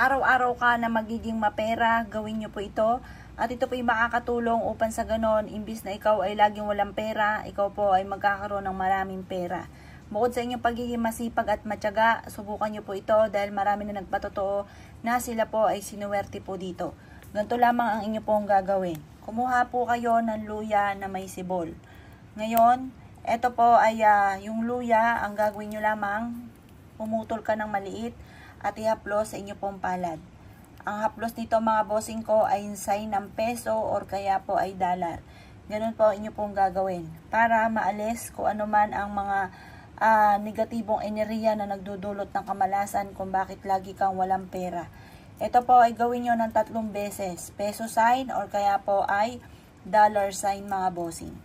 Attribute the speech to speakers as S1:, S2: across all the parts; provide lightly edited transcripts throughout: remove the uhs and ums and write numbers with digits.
S1: araw-araw ka na magiging mapera, gawin nyo po ito. At ito po ay makakatulong upang sa ganon, imbis na ikaw ay laging walang pera, ikaw po ay magkakaroon ng maraming pera. Bukod sa inyong pagiging masipag at matyaga, subukan nyo po ito dahil marami na nagpatotoo na sila po ay sinuwerte po dito. Ganito lamang ang inyo pong gagawin. Kumuha po kayo ng luya na may sibol. Ngayon, ito po ay yung luya, ang gagawin nyo lamang, pumutol ka ng maliit at ihaplos sa inyo pong palad. Ang haplos nito mga bossing ko ay sign ng peso or kaya po ay dollar. Ganun po inyo pong gagawin para maalis kung ano man ang mga negatibong enerhiya na nagdudulot ng kamalasan kung bakit lagi kang walang pera. Ito po ay gawin nyo ng 3 beses. Peso sign or kaya po ay dollar sign mga bossing.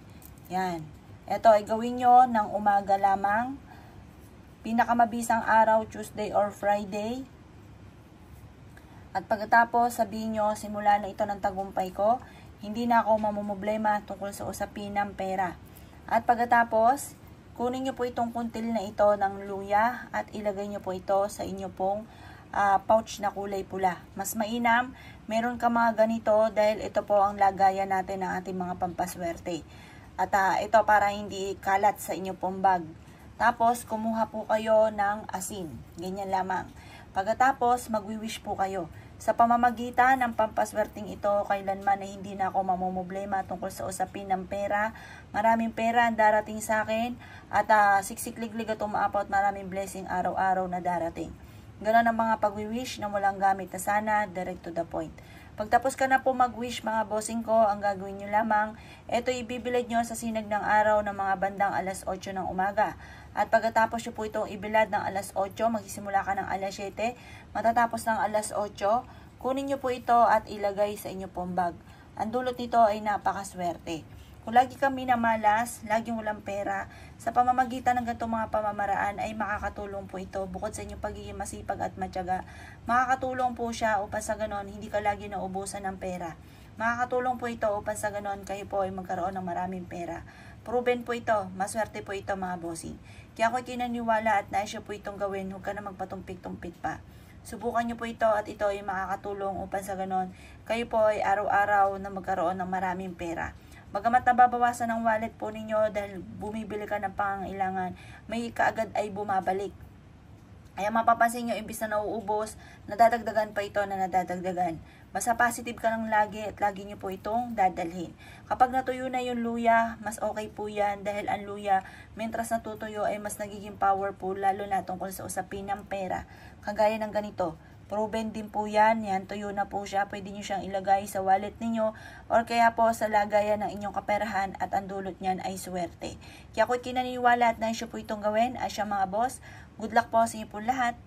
S1: Yan. Ito ay gawin nyo ng umaga lamang. Pinakamabisang araw, Tuesday or Friday. At pagkatapos sabihin nyo, simula na ito ng tagumpay ko, hindi na ako mamumblema tungkol sa usapin ng pera. At pagkatapos, kunin nyo po itong kuntil na ito ng luya at ilagay nyo po ito sa inyo pong pouch na kulay pula. Mas mainam, meron ka mga ganito dahil ito po ang lagayan natin ng ating mga pampaswerte. At ito para hindi kalat sa inyo pong bag. Tapos, kumuha po kayo ng asin. Ganyan lamang. Pagkatapos, magwi-wish po kayo. Sa pamamagitan ng pampaswerteng ito, kailanman na hindi na ako mamumblema tungkol sa usapin ng pera. Maraming pera ang darating sa akin at siksikliglig at umaapaw at maraming blessing araw-araw na darating. Ganon ang mga pagwi-wish na walang gamit na sana, direct to the point. Pagtapos ka na po mag-wish mga bossing ko, ang gagawin nyo lamang, ito ibibilad nyo sa sinag ng araw ng mga bandang alas 8 ng umaga. At pagkatapos nyo po itong ibilad ng alas 8, magsisimula ka ng alas 7, matatapos ng alas 8, kunin nyo po ito at ilagay sa inyo pong bag. Ang dulot nito ay napakaswerte. Kung lagi kang minamalas, laging walang pera, sa pamamagitan ng ganitong mga pamamaraan ay makakatulong po ito bukod sa inyong pagiging masipag at matyaga. Makakatulong po siya upang sa ganon hindi ka lagi naubusan ng pera. Makakatulong po ito upang sa ganon kayo po ay magkaroon ng maraming pera. Proven po ito, maswerte po ito mga bossing. Kaya ako'y kinaniwala at naisyo po itong gawin, huwag ka na magpatumpik-tumpik pa. Subukan nyo po ito at ito ay makakatulong upang sa ganon kayo po ay araw-araw na magkaroon ng maraming pera. Bagamat nababawasan ang wallet po ninyo dahil bumibili ka ng pangangailangan, may kaagad ay bumabalik. Kaya mapapansin nyo, imbis na nauubos, nadadagdagan pa ito na nadadagdagan. Basta positive ka lang lagi at lagi nyo po itong dadalhin. Kapag natuyo na yung luya, mas okay po yan dahil ang luya, mentras natutuyo ay mas nagiging powerful lalo na tungkol sa usapin ng pera. Kagaya ng ganito. Proven din po yan tuyo na po siya, pwede nyo siyang ilagay sa wallet ninyo or kaya po sa lagayan ng inyong kaperahan at ang dulot niyan ay swerte. Kaya ako'y kinaniwala at naisyo po itong gawin, asya mga boss, good luck po sa inyo po lahat.